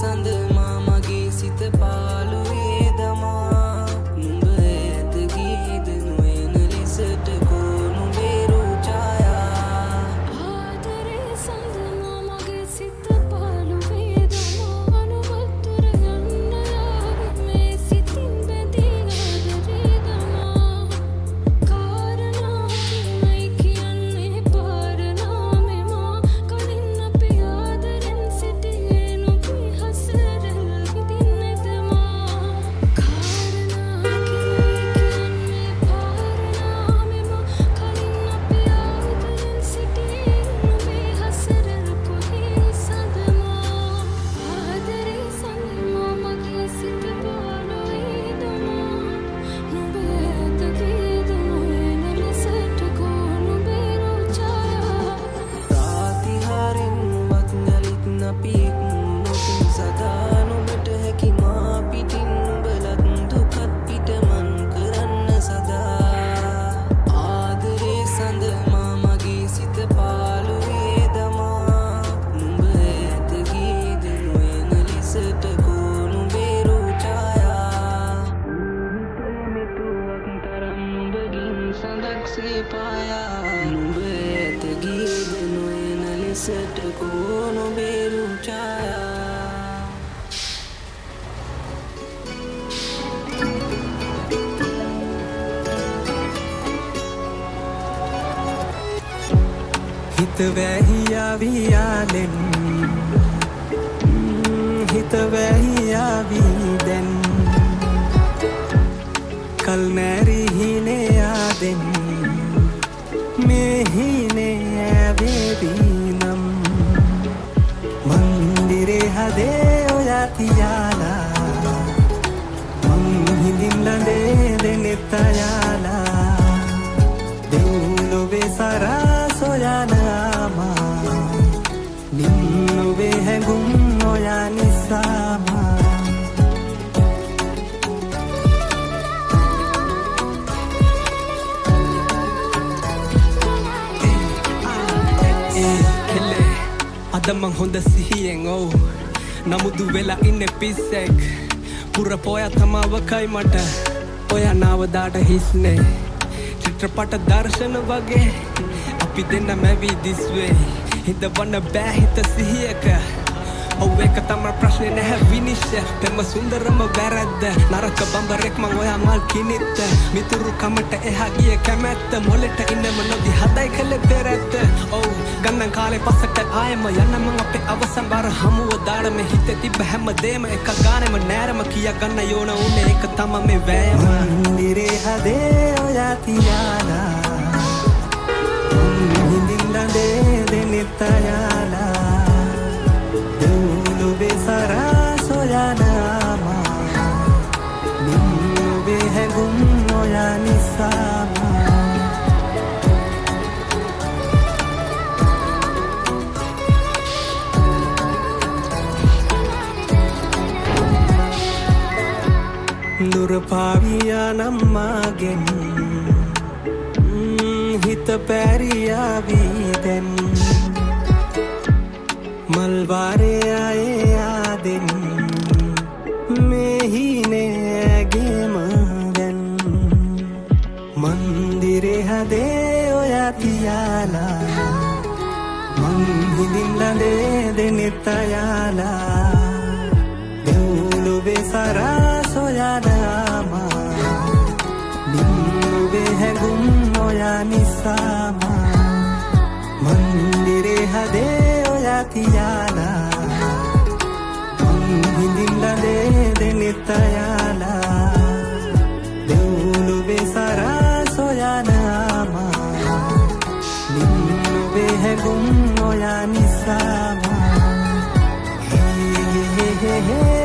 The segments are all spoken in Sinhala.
සඳ මාමගේ සිත පාළුවේ දමා නුඹ ඇත ගීද නොයන ලෙසට කෝ නුඹේ රූ ඡායා ආදරේ සඳ මාමගේ සිත පාළුවේ දමා නුඹතුර යන්න යාවි මේ සිතින් බැඳී ආදරේ දමා කාරණා කිමයි කියන්නේ පාරණාමේ මා කලින් අපි ආදරෙන් සිටියේ නුඹේ හසරල් විඳින්නද මා කාරණා කිමයි කියන්නේ පාරණාමේ මා කලින් අපි ආදරෙන් සිටියේ නුඹේ හසරල් කොහේ සඳ මා ආදරේ සඳ මාමගේ සිත පාළුවේ දමා නුඹ ඇත ගීද නොයන ලෙසට කෝ නුඹේ රූ ඡායා ප්‍රාතිහාරෙන් වත් යලිත් අපි එක්මුණොතින් සදා නුඹට හැකි මා පිටින් නුඹලත් දුකත් පිටමන් කරන්න සදා ආදරේ සඳ මාමගේ සිත පාළුවේ දමා නුඹ ඇත ගීද නොයන ලෙසට කෝ නුඹේ රූ ඡායා මෙතුවක් තරම් නුඹගින් සඳක්සේ පායා නුඹ ඇත ගීද නොයන ලෙසට කෝ නුඹේ රූ ඡායා හිත වැහියාවී යාලෙන් හිත වැහියාවී දැන් කල් නැරි හිනේ යාදෙන් මේ හිනේ ඇවේවි නම් මන්දිරේ හදේ ඔයා තියාලා මං හිඳින් ලඳේ දෙනෙත් අයාලා දෙව්ලොවේ සරා සොයනාමා නින්නොවේ හැඟුම් ඔයා නිසාමා කෙල්ලේ අද මං හොඳ සිහියෙන් ඔව් නමුදු වෙලා ඉන්නේ පිස්සෙක් පුර පොයා තමාවකයි මට ඔයා නාවදාට හිස්නේ චිත්‍රපට දර්ශන වගේ අපි දෙන්න මැවි දිස්වේ හිතවන්න බෑ හිත සිහියක ඔව් ඒක තමයි ප්‍රශ්නේ නැහැ විනිශ්චය පෙම සුන්දරම වැරද්ද නරක බඹරෙක් මං ඔයා මල් කිනිත්ත මිතුරු කමට එහා ගිය කැමැත්ත මොලෙට ඉන්නම නොදි හදයි කළේ පෙරැත්ත ඔව් ගන්නන් කාලේ පස්සට ආයෙම යන්න මං අපේ අවසන් බාර හමුව දාඩ මේ හිතේ තිබ්බ හැමදේම එක ගානෙම නෑරම කියා ගන්න යෝන උනේ ඒක තමයි මේ වෑයම මන්දිරේ හදේ ඔයා තියාලා හිඳින් ලඳේ දෙනෙත් අයාලා දෙව්ලොවේ සරා සොයනාමා නින්නොවේ හැඟුම් ඔයා නිසාමා දුර පාවියා නම්මාගෙන් හිත පැරියාවී දැන් මල්වාරේ ආයේ ආදෙන් මෙහිනේ ඇගේම දැන් මන්දිරේ හදේ ඔයා තියාලා මං හිඳින් ලඳේ දෙනෙත් අයාලා දෙව්ලොවේ සරා සොයනාමා නින්නොවේ හැඟුම් ඔයා නිසාමා මන්දිරේ හදේ ඔයා තියාලා මං හිඳින් ලඳේ දෙනෙත් අයාලා දෙව්ලොවේ සරා සොයනාමා නින්නොවේ හැඟුම් ඔයා නිසාමා හේ හේ හේ හේ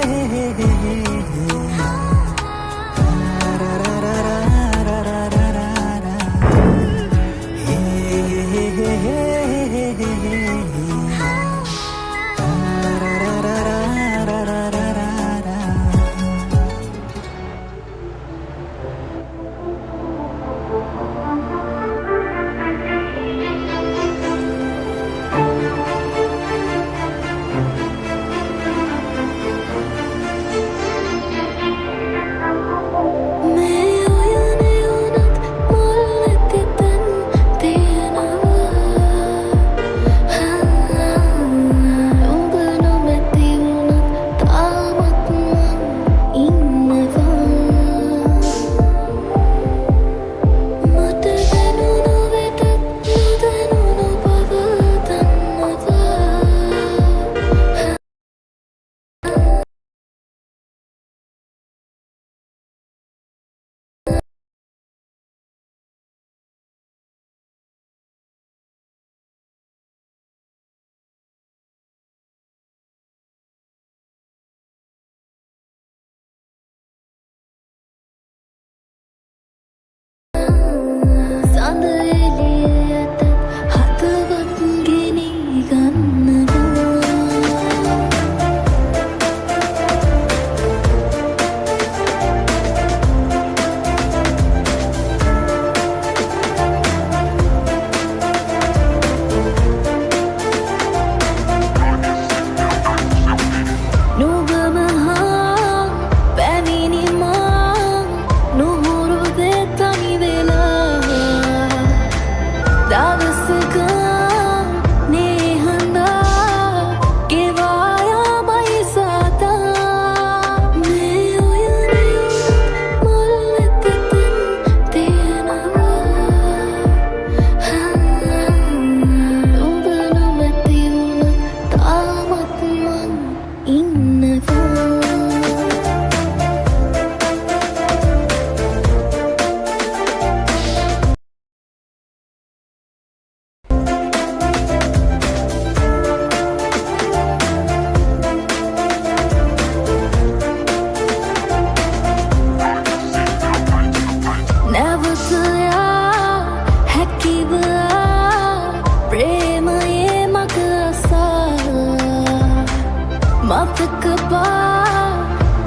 බා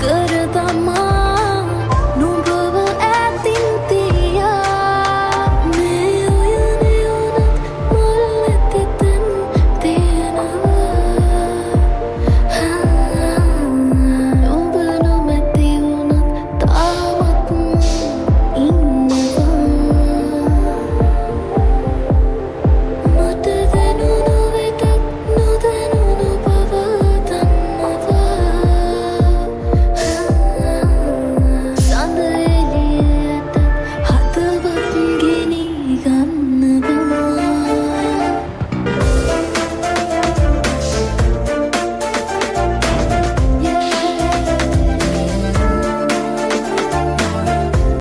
කරදමා